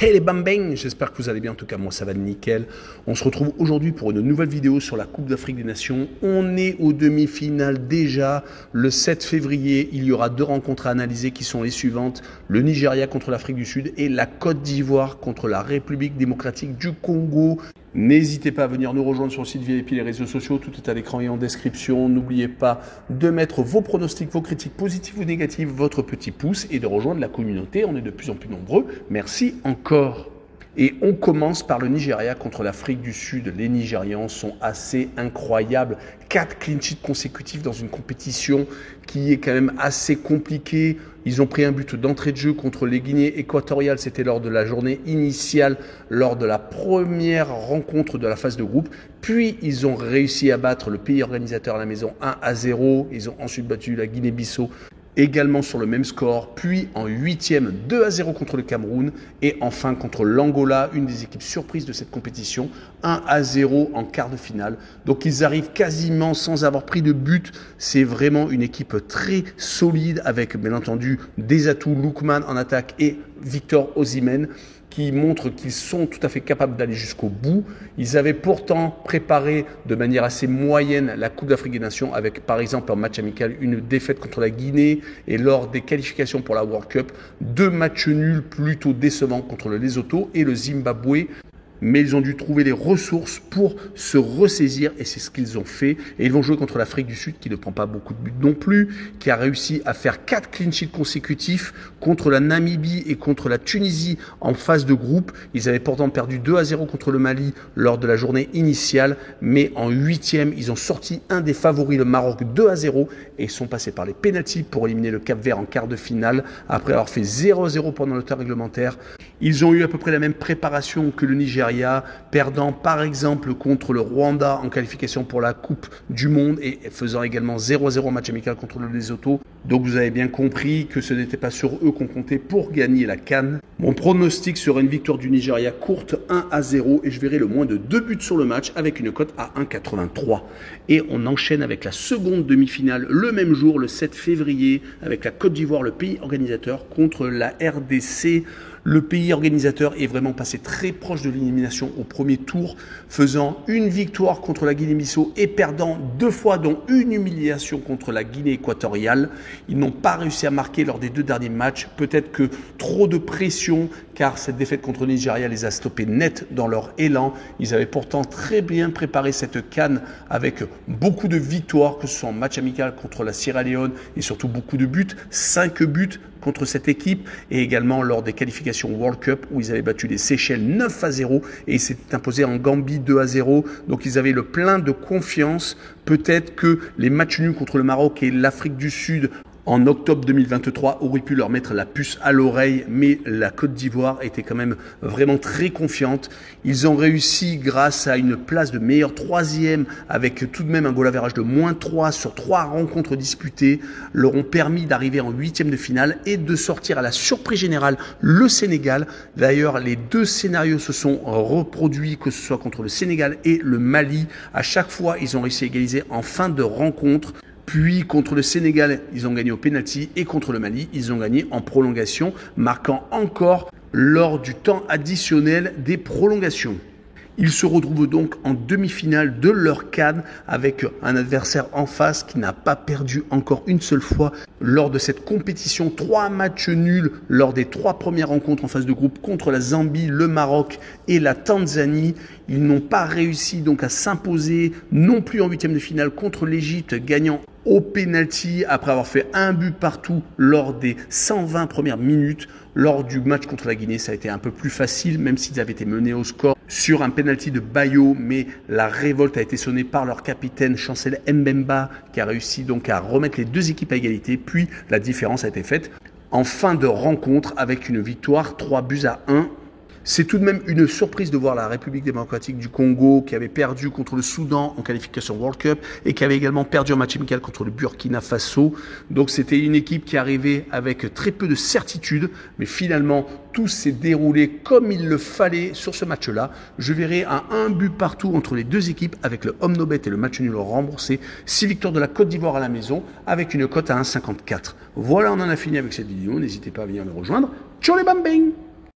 Hey les bambins, j'espère que vous allez bien, en tout cas moi ça va nickel. On se retrouve aujourd'hui pour une nouvelle vidéo sur la Coupe d'Afrique des Nations. On est aux demi-finales déjà, le 7 février, il y aura deux rencontres à analyser qui sont les suivantes. Le Nigeria contre l'Afrique du Sud et la Côte d'Ivoire contre la République démocratique du Congo. N'hésitez pas à venir nous rejoindre sur le site VIP, les réseaux sociaux, tout est à l'écran et en description. N'oubliez pas de mettre vos pronostics, vos critiques positives ou négatives, votre petit pouce et de rejoindre la communauté. On est de plus en plus nombreux. Merci encore. Et on commence par le Nigeria contre l'Afrique du Sud. Les Nigérians sont assez incroyables. 4 clean sheets consécutifs dans une compétition qui est quand même assez compliquée. Ils ont pris un but d'entrée de jeu contre les Guinées équatoriales. C'était lors de la journée initiale, lors de la première rencontre de la phase de groupe. Puis, ils ont réussi à battre le pays organisateur à la maison 1-0. Ils ont ensuite battu la Guinée-Bissau également sur le même score, puis en 8e, 2-0 contre le Cameroun et enfin contre l'Angola, une des équipes surprises de cette compétition, 1-0 en quart de finale. Donc ils arrivent quasiment sans avoir pris de but. C'est vraiment une équipe très solide avec bien entendu des atouts, Lookman en attaque et Victor Osimhen, qui montrent qu'ils sont tout à fait capables d'aller jusqu'au bout. Ils avaient pourtant préparé de manière assez moyenne la Coupe d'Afrique des Nations avec par exemple en match amical une défaite contre la Guinée et lors des qualifications pour la World Cup, 2 matchs nuls plutôt décevants contre le Lesotho et le Zimbabwe. Mais ils ont dû trouver les ressources pour se ressaisir et c'est ce qu'ils ont fait. Et ils vont jouer contre l'Afrique du Sud qui ne prend pas beaucoup de buts non plus, qui a réussi à faire 4 clean sheets consécutifs contre la Namibie et contre la Tunisie en phase de groupe. Ils avaient pourtant perdu 2-0 contre le Mali lors de la journée initiale, mais en 8e, ils ont sorti un des favoris, le Maroc, 2-0 et ils sont passés par les pénaltys pour éliminer le Cap-Vert en quart de finale après avoir fait 0-0 pendant le temps réglementaire. Ils ont eu à peu près la même préparation que le Nigeria, perdant par exemple contre le Rwanda en qualification pour la Coupe du Monde et faisant également 0-0 en match amical contre le Lesotho. Donc vous avez bien compris que ce n'était pas sur eux qu'on comptait pour gagner la CAN. Mon pronostic serait une victoire du Nigeria courte 1-0 et je verrai le moins de 2 buts sur le match avec une cote à 1,83. Et on enchaîne avec la seconde demi-finale le même jour, le 7 février, avec la Côte d'Ivoire, le pays organisateur, contre la RDC. Le pays organisateur est vraiment passé très proche de l'élimination au premier tour, faisant une victoire contre la Guinée-Bissau et perdant 2 fois, dont une humiliation contre la Guinée équatoriale. Ils n'ont pas réussi à marquer lors des 2 derniers matchs. Peut-être que trop de pression, car cette défaite contre le Nigeria les a stoppés net dans leur élan. Ils avaient pourtant très bien préparé cette CAN avec beaucoup de victoires, que ce soit en match amical contre la Sierra Leone et surtout beaucoup de buts, 5 buts contre cette équipe et également lors des qualifications World Cup où ils avaient battu les Seychelles 9-0 et ils s'étaient imposés en Gambie 2-0. Donc ils avaient le plein de confiance. Peut-être que les matchs nuls contre le Maroc et l'Afrique du Sud en octobre 2023 auraient pu leur mettre la puce à l'oreille, mais la Côte d'Ivoire était quand même vraiment très confiante. Ils ont réussi grâce à une place de meilleur 3e avec tout de même un goal average de -3 sur 3 rencontres disputées, leur ont permis d'arriver en 8e de finale et de sortir à la surprise générale le Sénégal. D'ailleurs, les 2 scénarios se sont reproduits, que ce soit contre le Sénégal et le Mali. À chaque fois, ils ont réussi à égaliser en fin de rencontre. Puis contre le Sénégal, ils ont gagné au pénalty et contre le Mali, ils ont gagné en prolongation, marquant encore lors du temps additionnel des prolongations. Ils se retrouvent donc en demi-finale de leur CAN avec un adversaire en face qui n'a pas perdu encore une seule fois lors de cette compétition. 3 matchs nuls lors des 3 premières rencontres en phase de groupe contre la Zambie, le Maroc et la Tanzanie. Ils n'ont pas réussi donc à s'imposer non plus en 8e de finale contre l'Égypte, gagnant au pénalty après avoir fait un but partout lors des 120 premières minutes. Lors du match contre la Guinée, ça a été un peu plus facile, même s'ils avaient été menés au score sur un pénalty de Bayo, mais la révolte a été sonnée par leur capitaine Chancel Mbemba, qui a réussi donc à remettre les 2 équipes à égalité, puis la différence a été faite en fin de rencontre avec une victoire 3-1. C'est tout de même une surprise de voir la République démocratique du Congo qui avait perdu contre le Soudan en qualification World Cup et qui avait également perdu en match amical contre le Burkina Faso. Donc c'était une équipe qui arrivait avec très peu de certitude, mais finalement tout s'est déroulé comme il le fallait sur ce match-là. Je verrai un but partout entre les 2 équipes avec le home no bet et le match nul remboursé. 6 victoires de la Côte d'Ivoire à la maison avec une cote à 1,54. Voilà, on en a fini avec cette vidéo. N'hésitez pas à venir me rejoindre. Ciao les bambins!